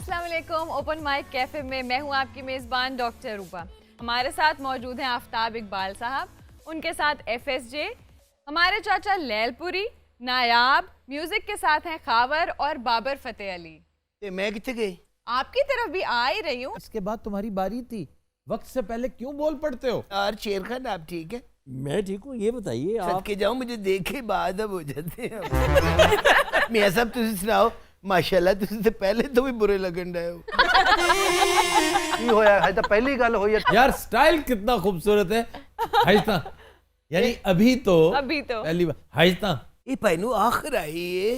अस्सलाम वालेकुम। Open mic cafe में मैं हूं आपकी मेज़बान डॉक्टर रूबा। हमारे साथ मौजूद हैं आफ्ताब इकबाल साहब, उनके साथ FSJ, हमारे चाचा लैलपुरी, नायाब, म्यूजिक के साथ हैं खावर और बाबर फतेह अली। मैं कितने गई? आपकी तरफ भी आ ही रही हूँ। इसके बाद तुम्हारी बारी थी, वक्त से पहले क्यों बोल पड़ते हो? यार शेर खान आप ठीक है? मैं ठीक हूँ। ये बताइए आप सदके जाऊं, मुझे देखे बाद अब हो जाते हैं। मियां साहब तुम सुनाओ, माशाल्लाह तुझसे पहले तो भी बुरे लगन रहे हो। की होया है तो पहली गल हुई है। यार स्टाइल कितना खूबसूरत है। हाइस्ता यानी अभी तो पहली बार हाइस्ता। ये पहनू आखिर आई है,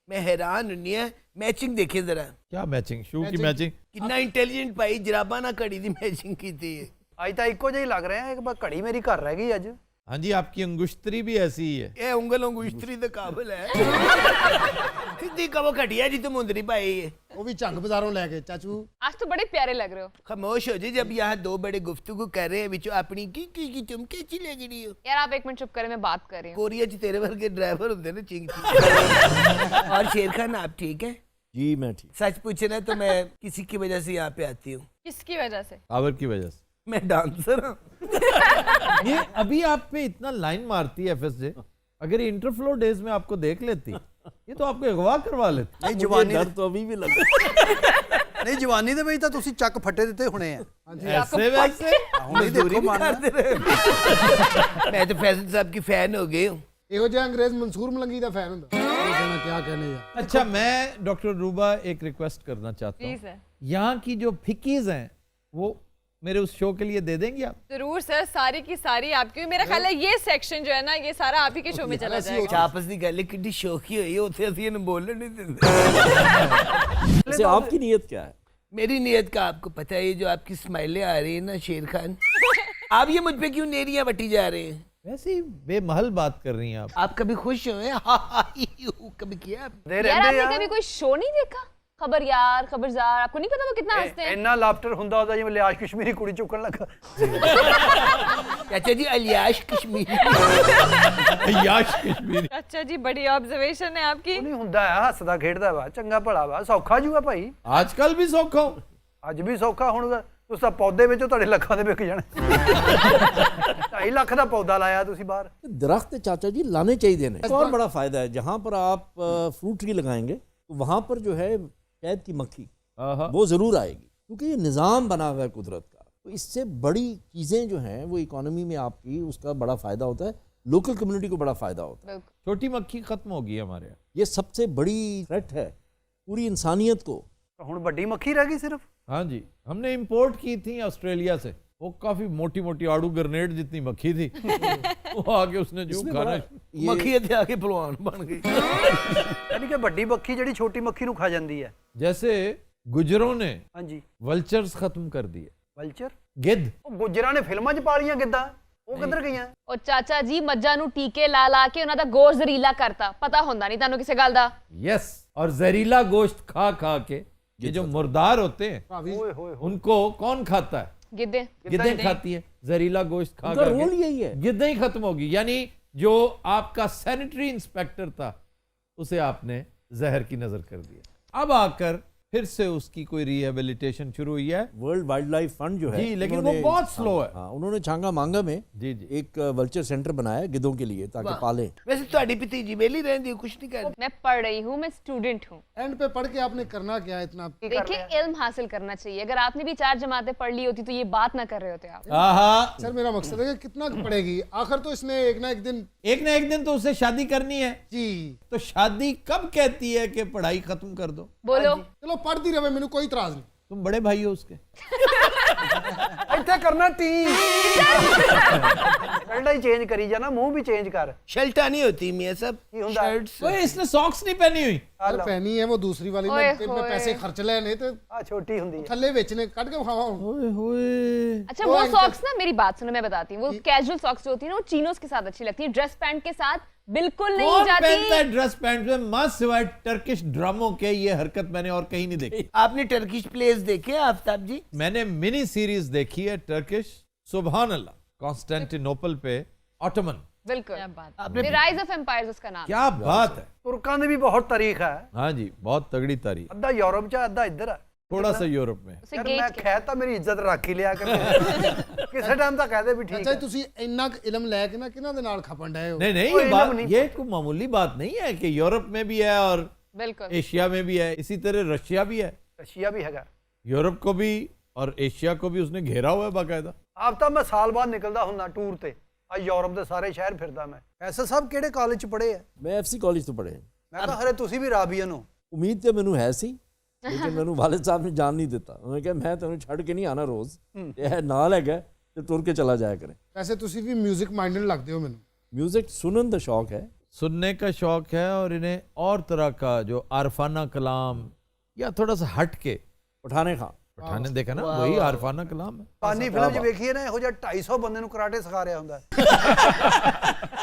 मैं हैरान हुनी है। मैचिंग देखे जरा, क्या मैचिंग? शू की मैचिंग? कितना इंटेलिजेंट भाई, जराबा ना घड़ी दी मैचिंग की थी। आज तो इको ਜਿਹੀ लग रहे हैं। एक बार घड़ी मेरी घर रह गई अज। हाँ जी, आपकी अंगुश्तरी भी ऐसी ही है। ये उंगलों गुश्तरी तो काबिल है। सीधी कबो घटिया जी तो मुंदरी पाई है। वो भी झंग बाजारों लेके चाचू। आज तो बड़े प्यारे लग रहे हो। खामोश हो जी, जब यहाँ दो बड़े गुफ्तगू कर रहे हैं बिचो अपनी की तुम कैसी लग रही हो। यार आप एक मिनट चुप करें, मैं बात कर रही हूँ। कोरिया च तेरे वर्गे ड्राइवर होते ना चिंग। और शेर खान आप ठीक है? जी मैं ठीक। सच पूछना तो मैं किसी की वजह से यहाँ पे आती हूँ। किसकी वजह से? पावर की वजह से। मैं डांसर हूँ। ये अभी आप पे इतना लाइन मारती है FSJ, अगर ये इंटरफ्लो डेज में आपको देख लेती ये तो आपको अगवा करवा लेती। नहीं जवानी डर तो अभी भी लगा। नहीं जवानी ਦੇ ਵਿੱਚ ਤਾਂ ਤੁਸੀਂ ਚੱਕ ਫੱਟੇ ਦਿੱਤੇ ਹੋਣੇ ਆ। ऐसे वैसे ਹੁਣ ਹੀ ਦੇਖੋ ਮਾਰਨਾ। मैं तो फैसल साहब की फैन हो गई हूँ। ਇਹੋ ਜਿਹਾ ਅੰਗਰੇਜ਼ ਮਨਸੂਰ ਮਲੰਗੀ ਦਾ ਫੈਨ ਹੁੰਦਾ। कहना क्या कहने यार। अच्छा, मैं डॉक्टर रूबा एक रिक्वेस्ट करना चाहता जी हूँ। सर। यहाँ की जो फिकीज हैं वो मेरे उस शो के लिए दे देंगे आप? जरूर सर, सारी की सारी आपकी। मेरा ख्याल है ये सेक्शन जो है ना, ये सारा आप ही के शो में चला जाएगा। आपस की गल कितनी शौकी हुई, उसे असि बोलने नहीं देते। वैसे आपकी नीयत क्या है? मेरी नीयत का आपको पता है, ये जो आपकी स्माइलें आ रही है ना शेर खान, आप ये मुझ पे क्यों नेरियां बटी जा रहे हैं? वैसे ही बेमहल बात कर रही हैं आप। कभी खुश हुए? कभी किया? यार आपने कभी कोई शो नहीं देखा? खबरयार, खबरदार, आपको नहीं पता वो कितना हंसते हैं? ਇੰਨਾ ਲਾਫਟਰ ਹੁੰਦਾ ਉਹਦਾ ਜਿਵੇਂ ਲਿਆਸ਼ ਕਸ਼ਮੀਰੀ ਕੁੜੀ ਚੁੱਕਣ ਲੱਗਾ। चाचा जी अलियाश कश्मीरी। याश कश्मीरी। अच्छा जी, बड़ी ऑब्जर्वेशन है आपकी। ਨਹੀਂ ਹੁੰਦਾ ਹੈ, ਹੱਸਦਾ ਖੇਡਦਾ ਵਾ, ਚੰਗਾ ਭਲਾ ਵਾ, ਸੌਖਾ ਜੂਗਾ ਭਾਈ। आजकल भी सौखा हूँ। ਅੱਜ ਵੀ ਸੌਖਾ ਹੁਣ ਤੁਸੀਂ ਤਾਂ ਪੌਦੇ ਵਿੱਚੋਂ ਤੁਹਾਡੇ ਲੱਖਾਂ ਦੇ ਵਿਕ ਜਾਣੇ। 2.5 ਲੱਖ ਦਾ ਪੌਦਾ ਲਾਇਆ ਤੁਸੀਂ ਬਾਹਰ। दरख्त चाचा जी लाने चाहिए ने। एक और बड़ा फायदा है, जहाँ पर आप फ्रूट ट्री लगाएंगे तो वहाँ पर जो है शहद की मक्खी वो जरूर आएगी, क्योंकि ये निज़ाम बना हुआ है कुदरत का। तो इससे बड़ी चीज़ें जो हैं वो इकोनॉमी में आपकी उसका बड़ा फ़ायदा होता है, लोकल कम्युनिटी को बड़ा फ़ायदा होता है। छोटी मक्खी खत्म होगी हमारे यहाँ। ये सबसे बड़ी थ्रेट है पूरी इंसानियत को। ਹੁਣ ਵੱਡੀ ਮੱਖੀ ਰਹਿ ਗਈ सिर्फ। हाँ जी, हमने इंपोर्ट की थी ऑस्ट्रेलिया से, वो काफी मोटी मोटी आड़ू ग्रेनेड जितनी मक्खी थी। वो आके उसने जो खाना मक्खी इत्थे आके पहलवान बन गई। ਯਾਨੀ ਕਿ ਵੱਡੀ ਮੱਖੀ ਜਿਹੜੀ ਛੋਟੀ ਮੱਖੀ ਨੂੰ ਖਾ ਜਾਂਦੀ ਹੈ। जैसे गुजरों ने ਹਾਂਜੀ वल्चर्स खत्म कर दिए। ਵਲਚਰ? गिद्ध। ਉਹ ਗੁੱਜਰਾਂ ਨੇ ਫਿਲਮਾਂ 'ਚ ਪਾਲੀਆਂ ਗਿੱਧਾਂ, ਉਹ ਕਿੱਧਰ ਗਈਆਂ? ਉਹ ਚਾਚਾ ਜੀ ਮੱਝਾਂ ਨੂੰ ਟੀਕੇ ਲਾ ਲਾ ਕੇ ਉਹਨਾਂ ਦਾ ਗੋਸ਼ਤ ਜ਼ਹਿਰੀਲਾ करता, पता ਹੁੰਦਾ नहीं ਤੁਹਾਨੂੰ ਕਿਸੇ ਗੱਲ ਦਾ। यस, और जहरीला गोश्त खा खा के ये जो मुर्दार होते हैं ਓਏ ਹੋਏ उनको कौन खाता है? गिद्धे। गिद्दें खाती है जहरीला गोश्त खा उनका खा रोल के। यही है। गिद्दें ही खत्म होगी, यानी जो आपका सैनिटरी इंस्पेक्टर था उसे आपने जहर की नजर कर दिया। अब आकर फिर से उसकी कोई रिहेबिलिटेशन शुरू हुई है। वर्ल्ड वाइल्ड लाइफ फंड जो है जी, लेकिन उन्होंने- वो बहुत स्लो है। हाँ, उन्होंने छांगा मांगा में जी जी। एक वल्चर सेंटर बनाया है गिद्धों के लिए, ताकि पालें। वैसे तुम्हारी भतीजी वेली रहती है, कुछ नहीं कर मैं पढ़ रही हूँ, मैं स्टूडेंट हूँ। एंड पे पढ़ के आपने करना क्या है इतना? देखिए, इल्म हासिल करना चाहिए। अगर आपने भी 4 जमातें पढ़ ली होती तो ये बात ना कर रहे होते आप। आहा, सर मेरा मकसद है कि कितना पढ़ेगी, आखिर तो इसने एक ना एक दिन। एक ना एक दिन तो उससे शादी करनी है। जी तो शादी कब कहती है कि पढ़ाई खत्म कर दो? बोलो। चलो पढ़ती रहे, मैंने कोई इतराज नहीं। तुम बड़े भाई हो उसके। ਇੱਥੇ ਕਰਨਾ ਟੀ। ਪਹਿਲਾਂ ਹੀ ਚੇਂਜ ਕਰੀ ਜਾਣਾ, ਮੂੰਹ ਵੀ ਚੇਂਜ ਕਰ। शर्टा नहीं होती मियां साहब, की हुंदा? शर्ट्स। ओए, इसने सॉक्स नहीं पहनी हुई। सर पहनी है वो दूसरी वाली ओए में होए। पैसे खर्च लेने तो ਆ ਛੋਟੀ ਹੁੰਦੀ ਹੈ। थल्ले बेचने कट के खावा। ओए होए। अच्छा, वो सॉक्स ना, मेरी बात सुनो, मैं बताती हूँ। वो कैजुअल सॉक्स जो होती है ना, वो चीनोस के साथ अच्छी लगती है, ड्रेस पैंट के साथ बिल्कुल नहीं कौन पहनता है जाती। ड्रेस पैंट में? मां सिवाय टर्किश ड्रामों के ये हरकत मैंने और कहीं नहीं देखी। आपने टर्किश प्लेस देखे आफ्ताब जी? मैंने मिनी सीरीज देखी है टर्किश, सुभान अल्लाह, कॉन्स्टेंटिनोपल पे ऑटोमन। बिल्कुल। आपने- The Rise of Empires उसका नाम। क्या बात है। ਤੁਰਕਾਂ ਦੀ ਵੀ ਬਹੁਤ ਤਾਰੀਖ ਹੈ। हाँ जी, बहुत तगड़ी तारीफ। ਅੱਧਾ ਯੂਰਪ 'ਚ ਅੱਧਾ ਇੱਧਰ ਹੈ। थोड़ा सा यूरोप में उसे ਯਾਰ ਮੈਂ गेट ਖੈਰ ਤਾਂ ਮੇਰੀ ਇੱਜ਼ਤ ਰੱਖ ਹੀ ਲਿਆ ਕਰ ਕਿਸੇ ਟਾਈਮ ਤਾਂ ਕਹਦੇ ਵੀ ਠੀਕ ਅੱਛਾ ਹੈ ਜੀ, ਤੁਸੀਂ ਇੰਨਾ ਕੁ ਇਲਮ ਲੈ ਕੇ ਨਾ ਕਿਹਨਾਂ ਦੇ ਨਾਲ ਖਪਣ ਡਏ ਹੋ? नहीं नहीं कोई ये बात इल्म नहीं। ये कोई मामूली बात नहीं है कि यूरोप में भी है और बिल्कुल एशिया में भी है, इसी तरह रशिया भी है, ਰਸ਼ੀਆ ਵੀ ਹੈਗਾ यूरोप को भी और एशिया को भी उसने घेरा हुआ है बाकायदा। ਆਪ ਤਾਂ ਮੈਂ ਸਾਲ ਬਾਅਦ ਨਿਕਲਦਾ ਹੁੰਦਾ ਟੂਰ ਤੇ ਆ ਯੂਰਪ ਦੇ ਸਾਰੇ ਸ਼ਹਿਰ ਫਿਰਦਾ ਮੈਂ ਐਸੇ ਸਭ ਕਿਹੜੇ ਕਾਲਜ ਚ ਪੜ੍ਹੇ ਆ मैं एफसी कॉलेज तो पढ़े ਮੈਂ ਕਿਹਾ ਹਰੇ ਤੁਸੀਂ ਵੀ ਰਾਬੀਅਨ ਹੋ उम्मीद तो मैनू है सी लेकिन मैनू वालिद साहब ने जान नहीं दिता उन्होंने कहा मैं तेन छड़ के नहीं आना रोज ये नाल है तो टुर के चला जाया करें ਵੈਸੇ ਤੁਸੀਂ ਵੀ 뮤직 ਮਾਈਂਡਡ ਲੱਗਦੇ ਹੋ ਮੈਨੂੰ। म्यूजिक सुनन का शौक है सुनने का शौक है और इन्हें और तरह का जो आरफाना कलाम या थोड़ा सा हट के पठाने खां पठाने देखा ना वही आरफाना कलाम है। ਪਾਨੀ ਫਿਲਮ ਚ ਵੇਖੀਏ ਨਾ ਇਹੋ ਜਿਹਾ 250 ਬੰਦੇ ਨੂੰ ਕਰਾਟੇ ਸਿਖਾ ਰਿਹਾ ਹੁੰਦਾ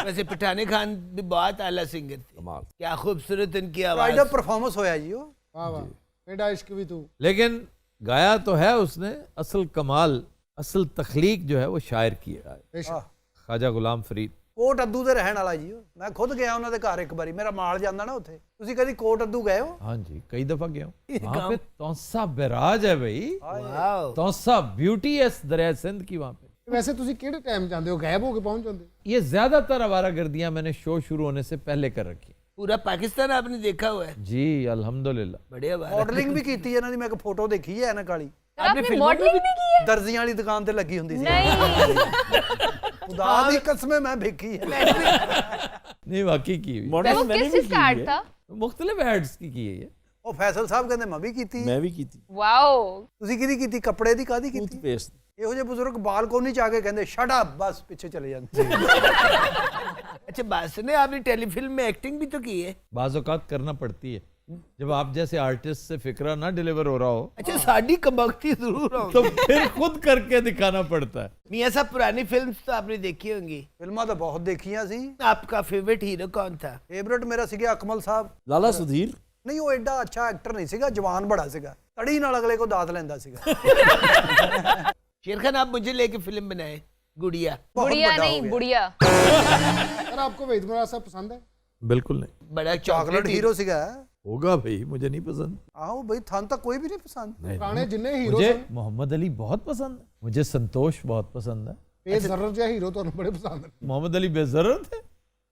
वैसे पठाने खान भी बहुत आला सिंगर थे, कमाल क्या खूबसूरत उनकी ਪ੍ਰਾਈਡ आवाज। ਦਾ ਪਰਫਾਰਮੈਂਸ ਹੋਇਆ ਜੀ ਉਹ ਵਾਹ ਵਾਹ, ਕਿਹੜਾ ਇਸ਼ਕ ਵੀ ਤੂੰ। लेकिन गाया तो है उसने, असल कमाल असल तख्लीक जो है वो शायर की है ਬੇਸ਼ੱਕ। ख्वाजा गुलाम फरीद। ਕੋਟ ਅੱਦੂ ਦੇ ਰਹਿਣ ਵਾਲਾ ਜੀ ਉਹ ਮੈਂ ਖੁਦ ਗਿਆ ਉਹਨਾਂ ਦੇ ਘਰ ਇੱਕ ਵਾਰੀ ਮੇਰਾ ਮਾਲ ਜਾਂਦਾ ਨਾ ਉੱਥੇ ਤੁਸੀਂ ਕਦੀ ਕੋਟ ਅੱਦੂ ਗਏ ਹੋ हाँ जी कई दफा गया हूँ वहाँ पे तौसा बैराज है भाई, वाओ। तौसा ब्यूटी है दरिया सिंध की वहाँ पे। ਵੈਸੇ ਤੁਸੀਂ ਕਿਹੜੇ ਟਾਈਮ ਜਾਂਦੇ ਹੋ, ਗਾਇਬ ਹੋ ਕੇ ਪਹੁੰਚ ਜਾਂਦੇ? ये ज्यादातर आवारा गर्दियां मैंने शो शुरू होने से पहले कर रखी। पूरा पाकिस्तान आपने देखा हुआ है, जी अल्हम्दुलिल्लाह। बढ़िया बात है। ਮਾਡਲਿੰਗ ਵੀ ਕੀਤੀ ਹੈ ਇਹਨਾਂ ਦੀ ਮੈਂ ਇੱਕ ਫੋਟੋ ਦੇਖੀ ਹੈ ਐਨਕ ਵਾਲੀ आपने आपने फिल्मों में मॉडलिंग भी की है? ਦਰਜ਼ੀਆਂ ਵਾਲੀ ਦੁਕਾਨ ਤੇ ਲੱਗੀ ਹੁੰਦੀ ਸੀ नहीं ਖੁਦਾ ਦੀ ਕਸਮ ਮੈਂ ਵੇਖੀ ਹੈ नहीं वाकई की हुई, वो मॉडल मैंने किस भी चीज का की एड है था? मुख्तलिफ एड्स की है ये। ਉਹ ਫੈਸਲ ਸਾਹਿਬ ਕਹਿੰਦੇ ਮੈਂ ਵੀ ਕੀਤੀ मैं भी की थी वाओ ਤੁਸੀਂ ਕਿਹਦੀ ਕੀਤੀ ਕੱਪੜੇ ਦੀ ਕਾਦੀ ਕੀਤੀ टूथपेस्ट ਇਹੋ ਜਿਹੇ ਬਜ਼ੁਰਗ ਬਾਲਕੋਨੀ ਚ ਆ ਕੇ ਕਹਿੰਦੇ ਸ਼ਟ ਅਪ ਬਸ ਪਿੱਛੇ ਚਲੇ ਜਾਂਦੇ अच्छा बात सुने, आपने टेलीफिल्म में एक्टिंग भी तो की है। बाज़ औक़ात करना पड़ती है जब आप जैसे आर्टिस्ट से फिक्रा ना डिलीवर हो रहा हो अच्छा साड़ी कमकती जरूर हो। तो फिर खुद करके दिखाना पड़ता है। मियाँ साहब पुरानी फिल्म्स तो आपने देखी होंगी, ਫਿਲਮਾਂ ਤਾਂ ਬਹੁਤ ਦੇਖੀਆਂ ਸੀ आपका फेवरेट हीरो कौन था? ਫੇਵਰਟ ਮੇਰਾ ਸੀਗਾ ਅਕਮਲ ਸਾਹਿਬ लाला सुधीर ਨਹੀਂ ਉਹ ਐਡਾ ਅੱਛਾ ਐਕਟਰ ਨਹੀਂ ਸੀਗਾ ਜਵਾਨ ਬੜਾ ਸੀਗਾ ਤੜੀ ਨਾਲ ਅਗਲੇ ਕੋ ਦਾਤ ਲੈਂਦਾ ਸੀਗਾ शेर खान आप मुझे लेके फिल्म बनाए गुड़िया। बहुत बुढ़िया बड़ा हो नहीं गया। बुढ़िया सर आपको वेद मुराद साहब पसंद है? बिल्कुल नहीं बड़ा ਚਾਕਲੇਟ चॉकलेट ਹੀਰੋ ਸੀਗਾ होगा भाई, मुझे नहीं पसंद। ਆਹੋ ਬਈ ਤੁਹਾਨੂੰ ਤਾਂ ਕੋਈ ਵੀ ਨਹੀਂ ਪਸੰਦ नहीं, ਪੁਰਾਣੇ ਜਿੰਨੇ ਹੀਰੋ मुझे ਸਨ, मोहम्मद अली बहुत पसंद है, मुझे संतोष बहुत पसंद है। ਬੇਜ਼ਰਰ ਜਿਹਾ ਹੀਰੋ ਤੁਹਾਨੂੰ ਬੜੇ ਪਸੰਦ ਨੇ। मोहम्मद अली बेजरत है।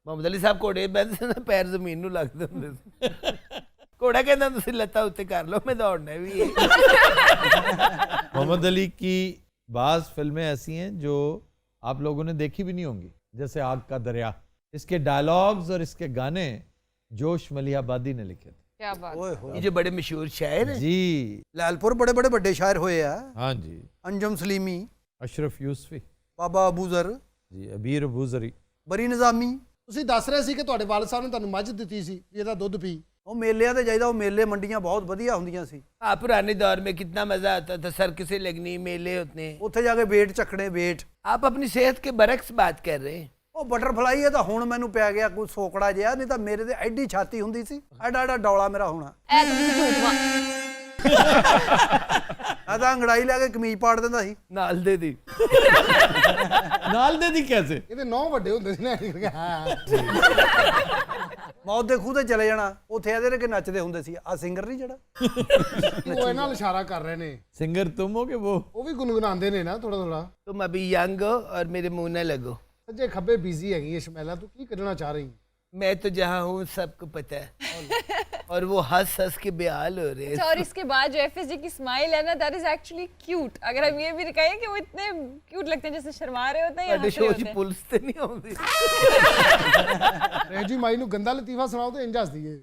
ਮੁਹੰਮਦ ਅਲੀ ਸਾਹਿਬ ਘੋੜੇ ਬੈਠਦੇ ਸੀ ਨਾ, ਪੈਰ ਜ਼ਮੀਨ ਨੂੰ ਲੱਗਦੇ ਹੁੰਦੇ ਸੀ। ਘੋੜਾ ਕਹਿੰਦਾ ਤੁਸੀਂ ਲੱਤਾਂ ਉੱਤੇ ਕਰ ਲਓ, ਮੈਂ ਦੌੜਨਾ ਵੀ ਹੈ। मोहम्मद अली की बाज फिल्में ऐसी हैं जो आप लोगों ने देखी भी नहीं होंगी, जैसे आग का दरिया। इसके डायलॉग्स और इसके गाने जोश मलिहाबादी ने लिखे थे। क्या बात ਓਏ ये ਹੋਏ जो बड़े मशहूर शायर हैं, जी ਲੈਲਪੁਰ ਬੜੇ ਬੜੇ ਵੱਡੇ ਸ਼ਾਇਰ ਹੋਏ ਆ हाँ जी, ਅੰਜਮ ਸਲੀਮੀ अशरफ यूसुफी ਬਾਬਾ ਅਬੂਜ਼ਰ जी, अबीर अबूजरी। ਬਰੀ ਨਿਜ਼ਾਮੀ ਤੁਸੀਂ ਦੱਸ ਰਹੇ ਸੀ ਕਿ ਤੁਹਾਡੇ ਵਾਲਿਦ ਸਾਹਿਬ ਨੇ ਤੁਹਾਨੂੰ ਮੱਝ ਦਿੱਤੀ ਸੀ ਵੀ ਇਹਦਾ ਦੁੱਧ ਪੀ। ਉਹ ਮੇਲਿਆਂ ਤੇ ਜਾਈਦਾ ਉਹ ਮੇਲੇ ਮੰਡੀਆਂ ਬਹੁਤ ਵਧੀਆ ਹੁੰਦੀਆਂ ਸੀ हाँ पुराने दौर में कितना मजा आता था, सर्कसें लगनी, मेले होते हैं। ਉੱਥੇ ਜਾ ਕੇ ਵੇਟ ਚੱਕਣੇ ਵੇਟ आप अपनी सेहत के बरक्स बात कर रहे हैं। ਉਹ ਬਟਰਫਲਾਈ ਹੈ ਤਾਂ ਹੁਣ ਮੈਨੂੰ ਪੈ ਗਿਆ ਕੋਈ ਸੋਕੜਾ ਜਿਹਾ ਨਹੀਂ ਤਾਂ ਮੇਰੇ ਤੇ ਐਡੀ ਛਾਤੀ ਹੁੰਦੀ ਸੀ ਐਡਾ ਐਡਾ ਡੌਲਾ ਮੇਰਾ ਹੋਣਾ है तो तुम झूठ मार ਮੈਂ ਤਾਂ ਅੰਗੜਾਈ ਲੈ ਕੇ ਕਮੀਜ਼ ਪਾੜ ਦਿੰਦਾ ਸੀ नाल दे दी। नाल दे दी कैसे? ਇਹਦੇ 9 ਵੱਡੇ ਹੁੰਦੇ ਸੀ ਨਾ। ਹਾਂ ਮੌਤ ਦੇ ਖੂਹ ਤੇ ਚਲੇ ਜਾਣਾ ਉੱਥੇ ਇਹਦੇ ਕੇ ਨੱਚਦੇ ਹੁੰਦੇ ਸੀ ਆ ਸਿੰਗਰ ਨਹੀਂ ਜਿਹੜਾ ਉਹ ਇਹਨਾਂ ਨਾਲ ਇਸ਼ਾਰਾ ਕਰ ਰਹੇ ਨੇ, सिंगर तुम हो कि वो? ਉਹ ਵੀ ਗੁੰਗਣਾਉਂਦੇ ਨੇ ਨਾ ਥੋੜਾ ਥੋੜਾ। तुम अभी यंग हो और मेरे मुंह न लगो। ਸੱਜੇ ਖੱਬੇ ਬਿਜ਼ੀ ਹੈਗੀ ਹੈ ਸ਼ਮੈਲਾ, ਤੂੰ ਕੀ ਕਰਨਾ ਚਾਹ ਰਹੀ? मैं तो जहाँ हूँ सबको पता है। और वो हंस हंस के बेहाल हो रहे अच्छा, हैं। और इसके बाद जो एफएसजी की स्माइल है ना, दैट इज एक्चुअली क्यूट। अगर हम ये भी दिखाएं कि वो इतने क्यूट लगते हैं जैसे शर्मा रहे होते हैं या ਤੁਹਾਡੇ हंस रहे ਸ਼ੋਅ होते 'ਚ हैं। ਪੁਲਿਸ ਤੇ ਨਹੀਂ ਆਉਂਦੀ। ਰੇਜੀ ਮਾਈ ਨੂੰ ਗੰਦਾ ਲਤੀਫਾ ਸੁਣਾਓ ਤੇ ਇੰਜ ਹੱਸਦੀ ਏ।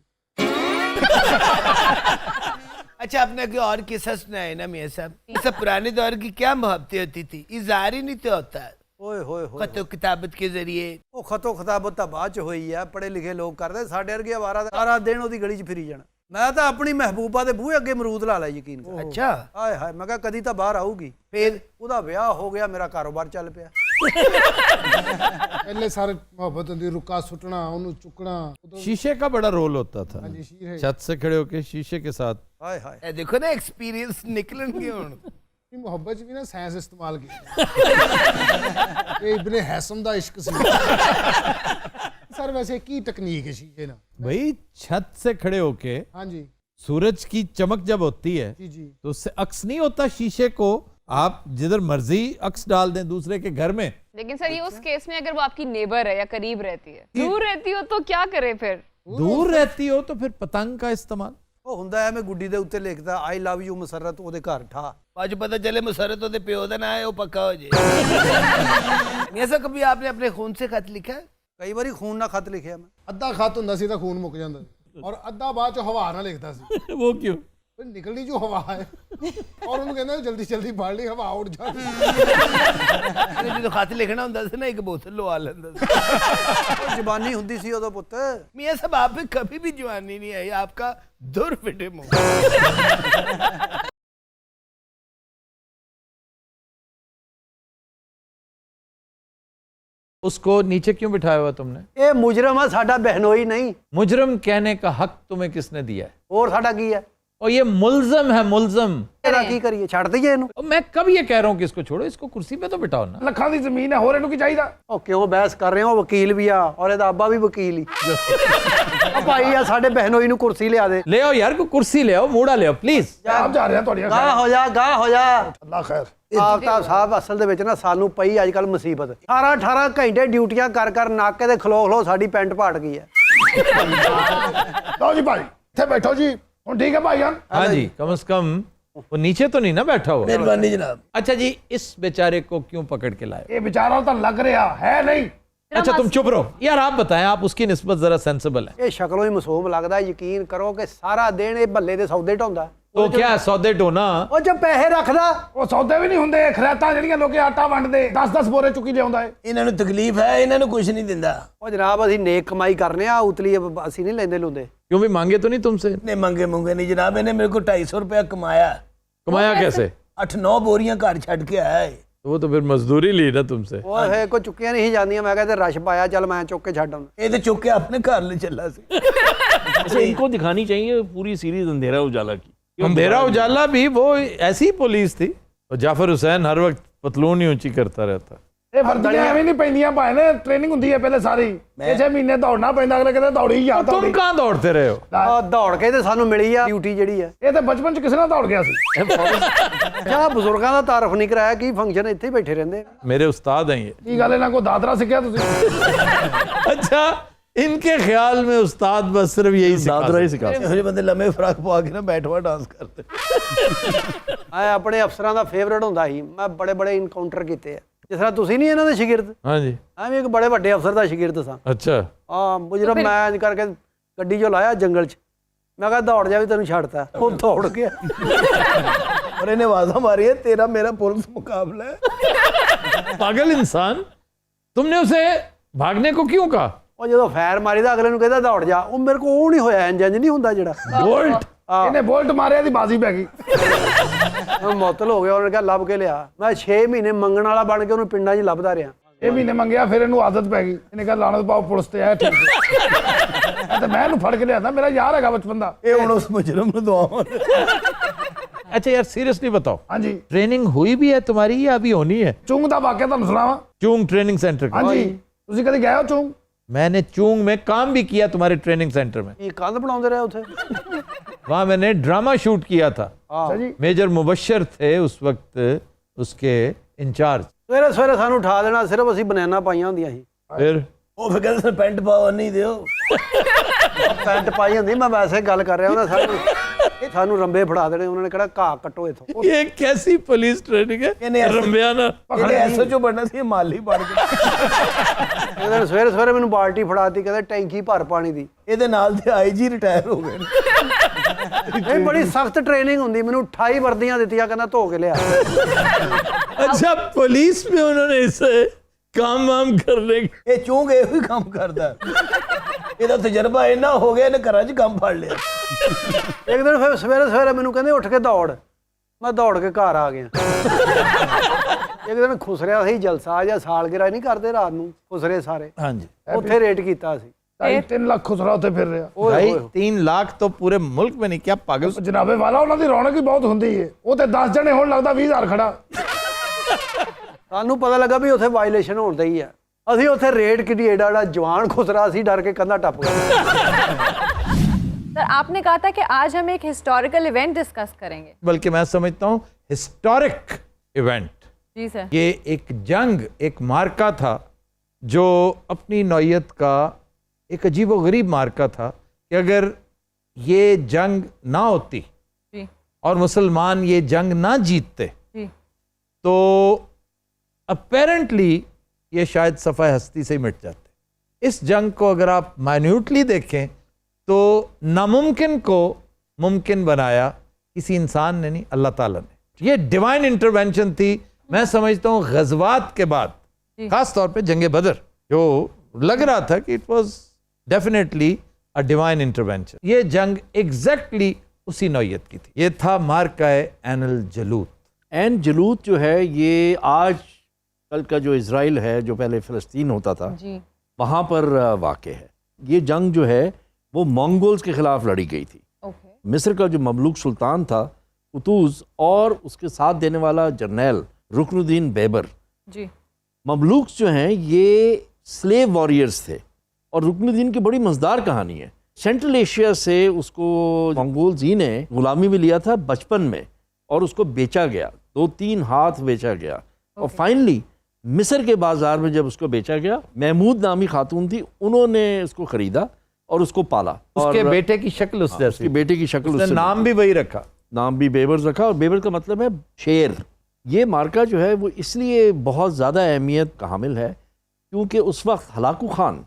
अच्छा अपने कोई और किस्सा सुनाए ना मियाँ साहब। ये सब पुराने दौर की क्या मोहब्बतें होती थी, इजहार ही नहीं तो होता। ਓਏ ਹੋਏ ਹੋਏ खतो किताबत के जरिए। ਉਹ ਖਤੋ ਖਤਾਬਤ ਤਾਂ ਬਾਅਦ ਚ ਹੋਈ ਆ ਪੜੇ ਲਿਖੇ ਲੋਕ ਕਰਦੇ ਸਾਡੇ ਵਰਗੇ ਆਵਾਰਾ ਤਾਂ ਸਾਰਾ ਦਿਨ ਉਹਦੀ ਗਲੀ 'ਚ ਫਿਰੀ ਜਾਣਾ ਮੈਂ ਤਾਂ ਆਪਣੀ ਮਹਿਬੂਬਾ ਦੇ ਬੂਹੇ ਅੱਗੇ ਅਮਰੂਦ ਲਾ ਲਿਆ ਯਕੀਨ ਕਰ अच्छा ਹਾਏ ਹਾਏ ਮੈਂ ਕਿਹਾ ਕਦੀ ਤਾਂ ਬਾਹਰ ਆਊਗੀ फिर ਉਹਦਾ ਵਿਆਹ ਹੋ ਗਿਆ ਮੇਰਾ ਕਾਰੋਬਾਰ ਚੱਲ ਪਿਆ ਪਹਿਲੇ ਸਾਰੇ ਮੁਹੱਬਤ ਹੁੰਦੀ, ਰੁੱਕਾ ਸੁੱਟਣਾ, ਉਹਨੂੰ ਚੁੱਕਣਾ। ਉਦੋਂ शीशे का बड़ा रोल होता था, ਹਾਂਜੀ ਸ਼ੀਰ ਹੈ। छत से खड़े होके शीशे के साथ। ਹਾਏ ਹਾਏ ए देखो ना एक्सपीरियंस निकलन हुण। ਇਹ ਮੁਹੱਬਤ 'ਚ ਵੀ ਨਾ ਸਾਇੰਸ ਇਸਤੇਮਾਲ ਕੀਤੀ। ਇਹ ਇਬਨ ਹੈਸਮ ਦਾ ਇਸ਼ਕ ਸੀ। ਸਰ ਵੈਸੇ ਕੀ ਟੈਕਨੀਕ ਹੈ ਸ਼ੀਸ਼ੇ ਨਾਲ? भाई छत से खड़े होके ਹਾਂਜੀ सूरज की चमक जब होती है जी जी तो उससे अक्स नहीं होता शीशे को, आप जिधर मर्जी अक्स डाल दें दूसरे के घर में। लेकिन सर ये उस केस में अगर वो आपकी नेबर है या करीब रहती है, दूर रहती हो तो क्या करे फिर? दूर रहती हो तो फिर पतंग का इस्तेमाल। ਉਹ ਹੁੰਦਾ ਐ ਮੈਂ ਗੁੱਡੀ ਦੇ ਉੱਤੇ ਲਿਖਦਾ ਆਈ ਲਵ ਯੂ ਮਸਰਤ ਉਹਦੇ ਘਰ ਠਾ आज पता चले मुसरत होते प्यो का ना है वो पक्का हो जाए। ऐसा कभी आपने अपने खून से खत लिखा है? ਕਈ ਵਾਰੀ ਖੂਨ ਨਾਲ ਖਤ ਲਿਖਿਆ ਮੈਂ ਅੱਧਾ ਖਤ ਹੁੰਦਾ ਸੀ ਤਾਂ ਖੂਨ ਮੁੱਕ ਜਾਂਦਾ ਸੀ ਔਰ ਅੱਧਾ ਬਾਅਦ ਚ ਹਵਾ ਨਾਲ ਲਿਖਦਾ ਸੀ वो क्यों? ਫਿਰ ਨਿਕਲਣੀ ਜੋ ਹਵਾ ਹੈ ਔਰ ਉਹਨੂੰ ਕਹਿੰਦਾ ਜਲਦੀ ਜਲਦੀ ਪੜ ਲਈ ਹਵਾ ਉੱਡ ਜਾਂਦੀ जो खत लिखना होता था ना एक बोतल लवा लेंदा था। ਉਹ ਜ਼ਬਾਨੀ ਹੁੰਦੀ ਸੀ ਉਦੋਂ ਪੁੱਤ मियां साहब आप में कभी भी जवानी नहीं आई, आपका दुर फिटे मुंह। उसको नीचे क्यों बिठाया हुआ तुमने? ਇਹ ਮੁਜਰਮ ਆ ਸਾਡਾ ਬਹਿਨੋਈ ਨਹੀਂ मुजरम कहने का हक तुम्हें किसने दिया है? ਹੋਰ ਸਾਡਾ ਕੀ ਹੈ और ये मुल्जम है, मुल्जम। ਇਹਦਾ ਕੀ ਕਰੀਏ ਛੱਡ ਦਈਏ ਇਹਨੂੰ और मैं कब ये कह रहा हूँ कि इसको छोड़ो, इसको कुर्सी पे तो बिठाओ ना। ਲੱਖਾਂ ਦੀ ਜ਼ਮੀਨ ਹੈ ਹੋਰ ਇਹਨੂੰ ਕੀ ਚਾਹੀਦਾ ਉਹ ਕਿਉਂ ਬਹਿਸ ਕਰ ਰਹੇ ਹੋ ਵਕੀਲ ਵੀ ਆ ਔਰ ਇਹਦਾ ਅੱਬਾ ਵੀ ਵਕੀਲ ਹੀ ਆ ਭਾਈ ਆ ਸਾਡੇ ਬਹਿਨੋਈ ਨੂੰ ਕੁਰਸੀ ਲਿਆ ਦੇ ले आओ यार, कोई कुर्सी ले आओ, मूड़ा ले आओ प्लीज। ਆਪ ਜਾ ਰਿਹਾ ਤੁਹਾਡੀਆਂ ਗਾਹ ਹੋ ਜਾ ਗਾਹ ਹੋ ਜਾ ਅੱਲਾ ਖੈਰ ਆਫਤਾਬ ਸਾਹਿਬ ਅਸਲ ਦੇ ਵਿੱਚ ਨਾ ਸਾਨੂੰ ਪਈ ਅੱਜ ਕੱਲ ਮੁਸੀਬਤ 18 ਘੰਟੇ ਡਿਊਟੀਆਂ ਕਰ ਕਰ ਨਾਕੇ ਤੇ ਖਲੋ ਖਲੋ ਸਾਡੀ ਪੈਂਟ ਪਾਟ ਗਈ ਹੈ ਲਓ ਜੀ ਭਾਈ ਇੱਥੇ ਬੈਠੋ ਜੀ ਹੁਣ ਠੀਕ ਹੈ ਭਾਈजान हाँ जी, कम से कम वो नीचे तो नहीं ना बैठा हुआ। मेहरबानी जनाब। अच्छा जी, इस बेचारे को क्यों पकड़ के लाए? ਇਹ ਵਿਚਾਰਾ ਤਾਂ ਲੱਗ ਰਿਹਾ ਹੈ नहीं अच्छा तुम चुप रहो यार, आप बताएं, आप उसकी निस्बत जरा सेंसिबल है। ਇਹ ਸ਼ਕਲੋਂ ਹੀ ਮਾਸੂਮ ਲੱਗਦਾ ਯਕੀਨ ਕਰੋ ਕਿ ਸਾਰਾ ਦਿਨ ਇਹ ਭੱਲੇ ਦੇ ਸੌਦੇ ਢਾਉਂਦਾ तो क्या सौदे ढोना? ਉਹ ਜੋ ਪੈਸੇ ਰੱਖਦਾ ਉਹ ਸੌਦੇ ਵੀ ਨਹੀਂ ਹੁੰਦੇ ਖਰਾਤਾਂ ਜਿਹੜੀਆਂ ਲੋਕੇ ਆਟਾ ਵੰਡਦੇ 10-10 ਬੋਰੇ ਚੁੱਕੀ ਲਿਆਉਂਦਾ ਏ ਇਹਨਾਂ ਨੂੰ ਤਕਲੀਫ ਹੈ, ਇਹਨਾਂ ਨੂੰ ਕੁਝ ਨਹੀਂ ਦਿੰਦਾ। ਉਹ ਜਨਾਬ ਅਸੀਂ ਨੇਕ ਕਮਾਈ ਕਰਨੇ ਆ ਉਤਲੀ ਅਸੀਂ ਨਹੀਂ ਲੈਂਦੇ ਲੁੰਦੇ क्यों भी मांगे तो नहीं तुमसे? ने मंगे मुंगे नहीं जनाब, इन्हें मेरे को 250 रुपया कमाया, कमाया कैसे? 8-9 बोरियां घर छड़ के आया है। तो वो तो फिर मजदूरी ली ना तुमसे। ਉਹ ਹੈ ਕੋਈ ਚੁੱਕੀਆਂ ਨਹੀਂ ਜਾਂਦੀਆਂ ਮੈਂ ਕਹਿੰਦਾ ਰਸ਼ ਪਾਇਆ ਚੱਲ ਮੈਂ ਚੁੱਕ ਕੇ ਛੱਡ ਆਉਂਦਾ ये तो चुक के अपने घर ले चला सी। अच्छा इनको दिखानी चाहिए पूरी सीरीज अंधेरा उजाला की। अंधेरा उजाला भी वो ऐसी पुलिस थी, और जाफर हुसैन हर वक्त पतलून ही ऊंची करता रहता। ਇਹ ਵਰਦੀਆਂ ਐਵੇਂ ਨਹੀਂ ਪੈਂਦੀਆਂ ਭਾਈ ਨੇ ਟ੍ਰੇਨਿੰਗ ਹੁੰਦੀ ਹੈ ਪਹਿਲੇ ਸਾਰੀ 6 ਮਹੀਨੇ ਦੌੜਨਾ ਪੈਂਦਾ ਅਗਲੇ ਕਹਿੰਦੇ ਦੌੜੀ ਜਾ तुम कहाँ दौड़ते रहे हो? ਆ ਦੌੜ ਕੇ ਤੇ ਸਾਨੂੰ ਮਿਲੀ ਆ ਡਿਊਟੀ ਜਿਹੜੀ ਆ ਇਹ ਤਾਂ ਬਚਪਨ ਚ ਕਿਸੇ ਨਾਲ ਦੌੜ ਗਿਆ ਸੀ ਅੱਛਾ ਬਜ਼ੁਰਗਾਂ ਦਾ ਤਾਰਫ ਨਹੀਂ ਕਰਾਇਆ ਕੀ ਫੰਕਸ਼ਨ ਇੱਥੇ ਹੀ ਬੈਠੇ ਰਹਿੰਦੇ मेरे उस्ताद हैं ये। ਕੀ ਗੱਲ ਇਹਨਾਂ ਕੋ ਦਾਦਰਾ ਸਿੱਖਿਆ ਤੁਸੀਂ अच्छा, इनके ख्याल में उस्ताद बस सिर्फ यही दादरा ही सिखा ये बंदे लम्बे फ्राक पवा के ना बैठवा डांस करते। ਮੈਂ ਆਪਣੇ ਅਫਸਰਾਂ ਦਾ ਫੇਵਰੇਟ ਹੁੰਦਾ ਸੀ ਮੈਂ ਬੜੇ ਬੜੇ ਇਨਕਾਊਂਟਰ ਕੀਤੇ ਆ ਜਿਸ ਤਰ੍ਹਾਂ ਤੁਸੀਂ ਨਹੀਂ ਇਹਨਾਂ ਦੇ ਸ਼ਾਗਿਰਦ हाँ जी। ਐਵੇਂ ਇੱਕ ਬੜੇ ਵੱਡੇ ਅਫਸਰ ਦਾ ਸ਼ਾਗਿਰਦ ਸਾਂ अच्छा, ਆ ਮੁਜਰਮ ਮੈਂ ਇੰਜ ਕਰਕੇ ਗੱਡੀ 'ਚੋਂ ਲਾਇਆ ਜੰਗਲ 'ਚ ਮੈਂ ਕਿਹਾ ਦੌੜ ਜਾ ਵੀ ਤੈਨੂੰ ਛੱਡਤਾ ਉਹ ਦੌੜ ਗਿਆ और इन्हें आवाजा मारी है, तेरा मेरा पुलिस मुकाबला है। पागल इंसान, तुमने उसे भागने को क्यों कहा? ਉਹ ਜਦੋਂ ਫਾਇਰ ਮਾਰੀਦਾ ਅਗਲੇ ਨੂੰ ਕਹਿੰਦਾ ਦੌੜ ਜਾ ਉਹ ਮੇਰੇ ਕੋਲ ਉਹ ਨਹੀਂ ਹੋਇਆ ਇੰਜ ਨਹੀਂ ਹੁੰਦਾ ਜਿਹੜਾ बोल्ट। ਇਹਨੇ ਬੋਲਟ ਮਾਰਿਆ ਦੀ ਬਾਜ਼ੀ ਪੈ ਗਈ ਉਹ ਮੁਅੱਤਲ ਹੋ ਗਿਆ ਉਹਨੇ ਕਿਹਾ ਲੱਭ ਕੇ ਲਿਆ ਮੈਂ 6 ਮਹੀਨੇ ਮੰਗਣ ਵਾਲਾ ਬਣ ਕੇ ਉਹਨੂੰ ਪਿੰਡਾਂ 'ਚ ਲੱਭਦਾ ਰਿਹਾ ਇਹ ਮਹੀਨੇ ਮੰਗਿਆ ਫਿਰ ਇਹਨੂੰ ਆਦਤ ਪੈ ਗਈ ਇਹਨੇ ਕਿਹਾ ਲਾਣਤ ਪਾਓ ਪੁਲਿਸ ਤੇ ਆਇਆ ਠੀਕ ਹੈ ਤੇ ਮੈਂ ਇਹਨੂੰ ਫੜ ਕੇ ਲਿਆਂਦਾ ਮੇਰਾ ਯਾਰ ਹੈਗਾ ਬਚਪਨ ਦਾ ये हुण उस मुजरम नु दुआवां अच्छा यार सीरियसली बताओ, ਹਾਂਜੀ ट्रेनिंग हुई भी है तुम्हारी या अभी होनी है? ਚੁੰਗ ਦਾ ਵਾਕਿਆ ਤੁਹਾਨੂੰ ਸੁਣਾਵਾਂ चूंग ट्रेनिंग सेंटर का। ਹਾਂਜੀ ਤੁਸੀਂ ਕਦੇ ਗਏ ਹੋ ਚੁੰਗ मैंने चूंग में काम भी किया तुम्हारे ट्रेनिंग सेंटर में। ਇਹ ਕੰਧ ਬਣਾਉਂਦੇ ਰਹੇ ਉੱਥੇ वहां मैंने ड्रामा शूट किया था। ਅੱਛਾ ਜੀ मेजर मुबशर थे उस वक्त उसके इंचार्ज। ਸਵੇਰੇ ਸਵੇਰੇ ਸਾਨੂੰ ਉਠਾ ਦੇਣਾ ਸਿਰਫ ਅਸੀਂ ਬਨਾਨਾ ਪਾਈਆਂ ਹੁੰਦੀਆਂ ਸੀ फिर ਉਹ ਫਿਰ ਕਹਿੰਦੇ ਪੈਂਟ ਪਾਓ ਨਹੀਂ ਦਿਓ। ਪੈਂਟ ਪਾਈ ਹੁੰਦੀ ਮੈਂ ਵੈਸੇ ਗੱਲ ਕਰ ਰਿਹਾ ਉਹਨਾਂ ਸਾਨੂੰ ਰੰਬੇ ਫੜਾ ਦੇਣੇ ਉਹਨਾਂ ਨੇ ਕਿਹੜਾ ਘਾਹ ਕੱਟੋ ਇਥੋਂ ये कैसी पुलिस ट्रेनिंग है? ਇਹਨੇ रंबियाना। ਇਹਨੇ ਐਸਐਚਓ ਬਣਨਾ ਸੀ, ਮਾਲੀ ਬਣ ਕੇ। ਇਹਨਾਂ ਨੇ ਸਵੇਰੇ ਸਵੇਰੇ ਮੈਨੂੰ ਬਾਲਟੀ ਫੜਾਤੀ ਕਹਿੰਦੇ ਟੈਂਕੀ ਭਰ ਪਾਣੀ ਦੀ ਇਹਦੇ ਨਾਲ ਦੇ ਆਈਜੀ ਰਿਟਾਇਰ ਹੋ ਗਏ ਨੇ। ਇਹ ਬੜੀ ਸਖਤ ਟ੍ਰੇਨਿੰਗ ਹੁੰਦੀ ਮੈਨੂੰ 28 ਵਰਦੀਆਂ ਦਿੱਤੀਆਂ ਕਹਿੰਦਾ ਧੋ ਕੇ ਲਿਆ अच्छा, पुलिस में उन्होंने इसे काम वाम करने ਇਹ ਚੂੰਗ ਇਹੋ ਹੀ ਕੰਮ ਕਰਦਾ। ਇਹਦਾ ਤਜਰਬਾ ਇੰਨਾ ਹੋ ਗਿਆ ਇਹਨੇ ਘਰਾਂ 'ਚ ਕੰਮ ਫੜ ਲਿਆ। ਇੱਕ ਦਿਨ ਫਿਰ ਸਵੇਰੇ ਸਵੇਰੇ ਮੈਨੂੰ ਕਹਿੰਦੇ ਉੱਠ ਕੇ ਦੌੜ ਮੈਂ ਦੌੜ ਕੇ ਘਰ ਆ ਗਿਆ ਇੱਕ ਦਿਨ ਖੁਸਰਿਆ ਸੀ ਜਲਸਾ ਜਾਂ ਸਾਲਗਿਰਾ ਨਹੀਂ ਕਰਦੇ ਰਾਤ ਨੂੰ ਖੁਸਰੇ ਸਾਰੇ हाँ जी। ਉੱਥੇ ਰੇਟ ਕੀਤਾ ਸੀ 3 ਲੱਖ ਖੁਸਰਾ ਉੱਥੇ ਫਿਰ ਰਿਹਾ भाई 3 लाख तो पूरे मुल्क में नहीं, क्या पागल। ਜਨਾਬੇ ਵਾਲਾ ਉਹਨਾਂ ਦੀ ਰੌਣਕ ਹੀ ਬਹੁਤ ਹੁੰਦੀ ਏ ਉਹ ਤੇ 10 ਜਣੇ ਹੁਣ ਲੱਗਦਾ 20,000 ਖੜਾ ਸਾਨੂੰ ਪਤਾ ਲੱਗਾ ਵੀ ਉੱਥੇ ਵਾਇਲੇਸ਼ਨ ਹੋਣ ਹੀ ਆ ਅਸੀਂ ਉੱਥੇ ਰੇਟ ਕਿੱਡੀ ਏਡਾ ਜਵਾਨ ਖੁਸਰਾ ਸੀ ਡਰ ਕੇ ਕੰਧਾ ਟੱਪ ਗਿਆ सर आपने कहा था कि आज हम एक हिस्टोरिकल इवेंट डिस्कस करेंगे। बल्कि मैं समझता हूँ हिस्टोरिक इवेंट। जी सर। ये एक जंग, एक मार्का था जो अपनी नौयत का एक अजीब व गरीब मार्का था कि अगर ये जंग ना होती जी और मुसलमान ये जंग ना जीतते जी तो अपेरेंटली ये शायद सफ़ा हस्ती से ही मिट जाते। इस जंग को अगर आप माइन्यूटली देखें तो नामुमकिन को मुमकिन बनाया किसी इंसान ने नहीं, अल्लाह ताला ने। ये डिवाइन इंटरवेंशन थी। मैं समझता हूँ गज़वात के बाद, खास तौर पे जंग बदर, जो लग रहा था कि it was definitely a divine intervention, ये जंग एग्जैक्टली उसी नौयत की थी। ये था मार्का ऐन अल जलूत। एन जलूत जो है ये आज कल का जो इज़राइल है, जो पहले फ़लस्तीन होता था, जी वहाँ पर वाक़ है। ये जंग जो है वो मंगोल्स के ख़िलाफ़ लड़ी गई थी। ओके। मिस्र का जो ममलूक सुल्तान था कुतूज़ और उसके साथ देने वाला जर्नैल रुकनुद्दीन बैबर। जी। ममलूक्स जो हैं ये स्लेव वॉरियर्स थे और रुकनुद्दीन की बड़ी मज़ेदार कहानी है। सेंट्रल एशिया से उसको मंगोल्स ही ने गुलामी में लिया था बचपन में और उसको बेचा गया, 2-3 हाथ बेचा गया और फाइनली मिस्र के बाजार में जब उसको बेचा गया, महमूद नामी खातून थी, उन्होंने उसको ख़रीदा और उसको पाला। उसके और बेटे की शक्ल उस जैसी, उसके बेटे की शक्ल, उसने उससे नाम भी वही रखा, नाम भी बेबर रखा और बेबर का मतलब है शेर। ये मार्का जो है वो इसलिए बहुत ज़्यादा अहमियत का हामिल है क्योंकि उस वक्त हलाकू खान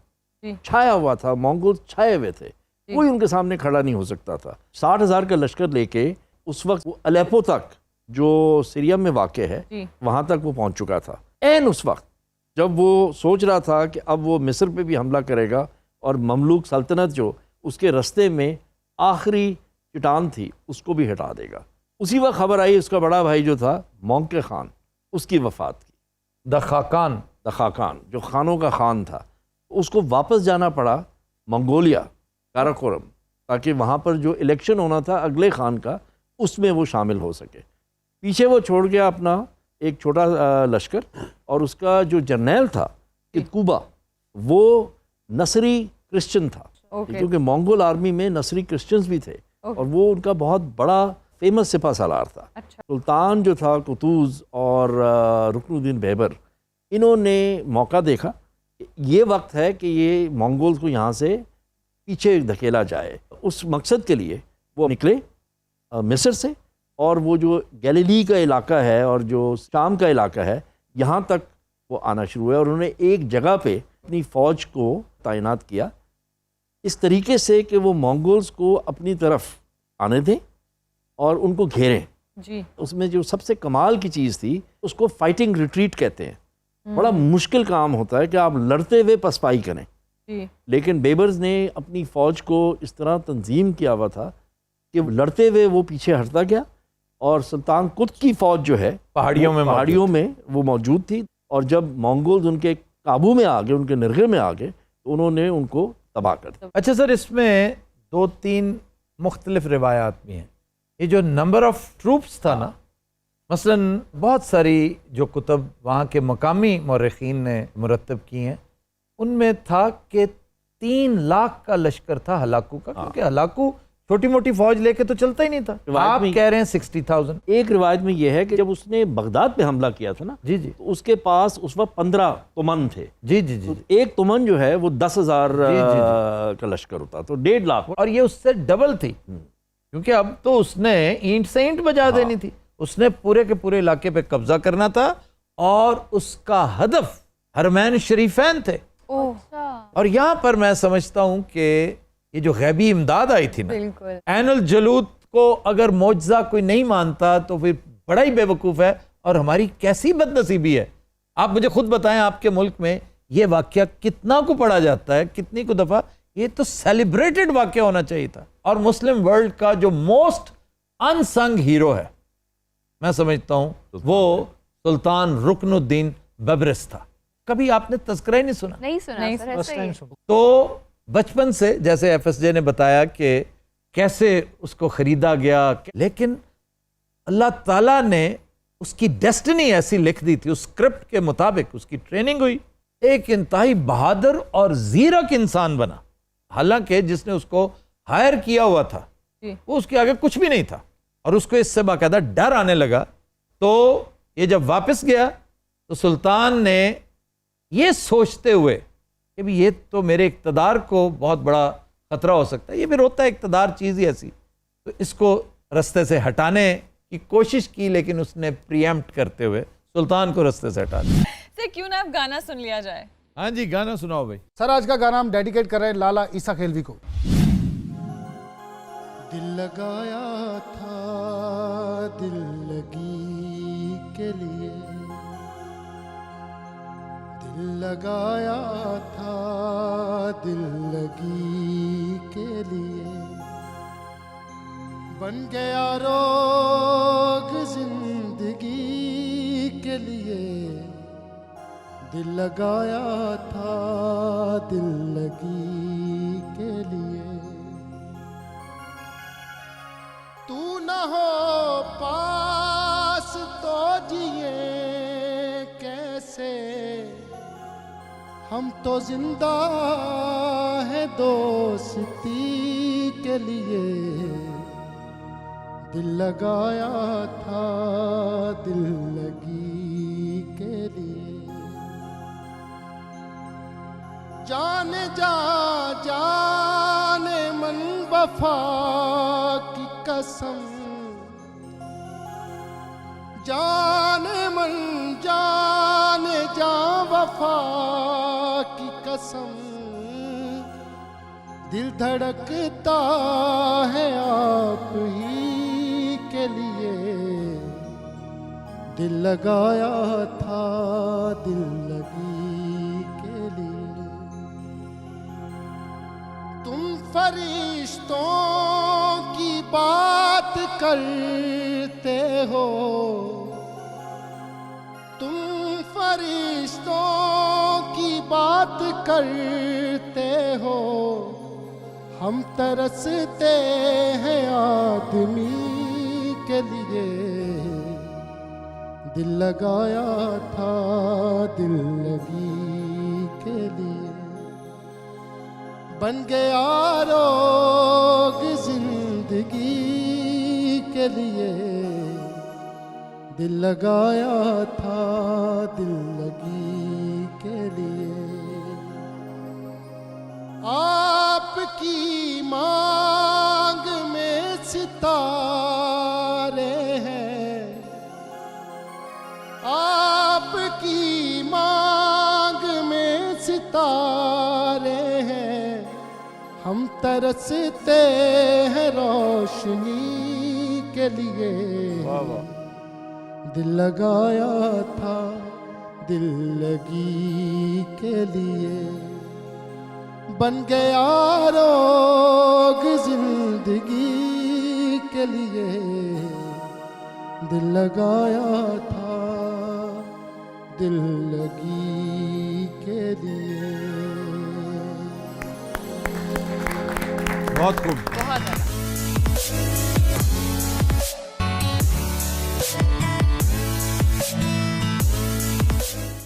छाया हुआ था, मंगोल छाए हुए थे, कोई उनके सामने खड़ा नहीं हो सकता था। 60,000 का लश्कर लेके उस वक्त वो अलेपो तक, जो सीरिया में वाक़ है, वहाँ तक वो पहुँच चुका था। एन उस वक्त जब वो सोच रहा था कि अब वो मिस्र पे भी हमला करेगा और ममलूक सल्तनत जो उसके रस्ते में आखिरी चट्टान थी उसको भी हटा देगा। उसी वक्त खबर आई उसका बड़ा भाई जो था मोंके खान, उसकी वफ़ात की। दखाकान जो खानों का खान था, उसको वापस जाना पड़ा मंगोलिया, काराकोरम, ताकि वहाँ पर जो इलेक्शन होना था अगले खान का उसमें वो शामिल हो सके। पीछे वो छोड़ गया अपना एक छोटा लश्कर और उसका जो जर्नैल था कितकुबा, वो नसरी क्रिश्चियन था, क्योंकि मंगोल आर्मी में नसरी क्रिश्चियंस भी थे और वो उनका बहुत बड़ा फेमस सिपा सालार था। सुल्तान जो था कुतूज़ और रुकनुद्दीन बैबर, इन्होंने मौका देखा, ये वक्त है कि ये मंगोल्स को यहाँ से पीछे धकेला जाए। उस मकसद के लिए वो निकले मिस्र से और वो जो गैलीली का इलाका है और जो शाम का इलाका है, यहाँ तक वो आना शुरू हुआ और उन्होंने एक जगह पे अपनी फ़ौज को तैनात किया इस तरीके से कि वो मंगोल्स को अपनी तरफ आने दें और उनको घेरें। जी। उसमें जो सबसे कमाल की चीज़ थी उसको फाइटिंग रिट्रीट कहते हैं। बड़ा मुश्किल काम होता है कि आप लड़ते हुए पसपाई करें, लेकिन बेबर्स ने अपनी फ़ौज को इस तरह तंजीम किया हुआ था कि लड़ते हुए वो पीछे हटता गया और सुल्तान कुत की फ़ौज जो है पहाड़ियों में वो मौजूद थी और जब मंगोल्स उनके काबू में आ गए, उनके निर्गे में आ गए, तो उन्होंने उनको तबाह कर दिया। अच्छा सर, इसमें 2-3 मुख्तलिफ रिवायात भी हैं। ये जो नंबर ऑफ ट्रूप्स था ना, मसलन बहुत सारी जो कुतब वहाँ के मकामी मौरखीन ने मुरतब की हैं, उनमें था कि 3 लाख का लश्कर था हलाकू का, क्योंकि हलाकू छोटी मोटी फौज लेके तो चलता ही नहीं था। आप कह रहे हैं 60,000। एक रिवायत में यह है कि जब उसने बगदाद पे हमला किया था ना, जी जी, तो उसके पास उस वक्त 15 तुमन थे। जी जी जी, तो एक तुमन जो है वो 10,000 का लश्कर होता, तो 1.5 लाख। और ये उससे डबल थी, क्योंकि अब तो उसने ईंट से ईंट बजा देनी थी, उसने पूरे के पूरे इलाके पे कब्जा करना था और उसका हदफ हरमैन शरीफैन थे। और यहाँ पर मैं समझता हूँ कि ये जो गैबी इमदाद आई थी ना, ऐन अल जलूत को अगर मौजज़ा कोई नहीं मानता तो फिर बड़ा ही बेवकूफ़ है और हमारी कैसी बदनसीबी है। आप मुझे खुद बताएं, आपके मुल्क में ये वाक़या कितना को पढ़ा जाता है, कितनी को दफ़ा? ये तो सेलिब्रेटेड वाक़या होना चाहिए था। और मुस्लिम वर्ल्ड का जो मोस्ट अनसंग हीरो है, मैं समझता हूँ वो सुल्तान रुकनुद्दीन बैबरिस था। कभी आपने तज़किरा ही नहीं सुना? नहीं सुना। तो बचपन से, जैसे FSJ ने बताया कि कैसे उसको खरीदा गया, लेकिन अल्लाह ताला ने उसकी डेस्टिनी ऐसी लिख दी थी, उस स्क्रिप्ट के मुताबिक उसकी ट्रेनिंग हुई, एक इंतहाई बहादुर और ज़ीरक इंसान बना। हालांकि जिसने उसको हायर किया हुआ था जी। वो उसके आगे कुछ भी नहीं था और उसको इससे बाकायदा डर आने लगा। तो ये जब वापस गया तो सुल्तान ने ये सोचते हुए कि भी ये तो मेरे इक़्तिदार को बहुत बड़ा खतरा हो सकता है, ये फिर होता है इक़्तिदार चीज़ ही ऐसी, तो इसको रास्ते से हटाने की कोशिश की, लेकिन उसने प्रीएम्प्ट करते हुए सुल्तान को रास्ते से हटा दिया। सर क्यों ना अब गाना सुन लिया जाए। हाँ जी, गाना सुनाओ भाई। सर आज का गाना हम डेडिकेट कर रहे हैं लाला ईसा खेलवी को। दिल लगाया था दिल लगी के लिए, दिल लगाया था दिल लगी के लिए, बन गया रोग जिंदगी के लिए, दिल लगाया था दिल लगी के लिए। तू न हो पास तो जिए कैसे, हम तो जिंदा है दोस्ती के लिए, दिल लगाया था दिल लगी के लिए। जाने जा जाने मन वफा की कसम, जाने मन जाने जा वफा की कसम, दिल धड़कता है आप ही के लिए, दिल लगाया था दिल लगी के लिए। तुम फरिश्तों की बात करते हो, तुम फरिश्तों की बात करते हो, हम तरसते हैं आदमी के लिए, दिल लगाया था दिल लगी के लिए, बन गया रोग जिंदगी के लिए, दिल लगाया था दिल लगी के लिए। आपकी मांग में सितारे हैं, आपकी मांग में सितारे हैं, हम तरसते हैं रोशनी के लिए, दिल लगाया था दिल लगी के लिए, बन गया रोग जिंदगी के लिए, दिल लगाया था दिल लगी के लिए। बहुत खूब। बहुत ज़्यादा।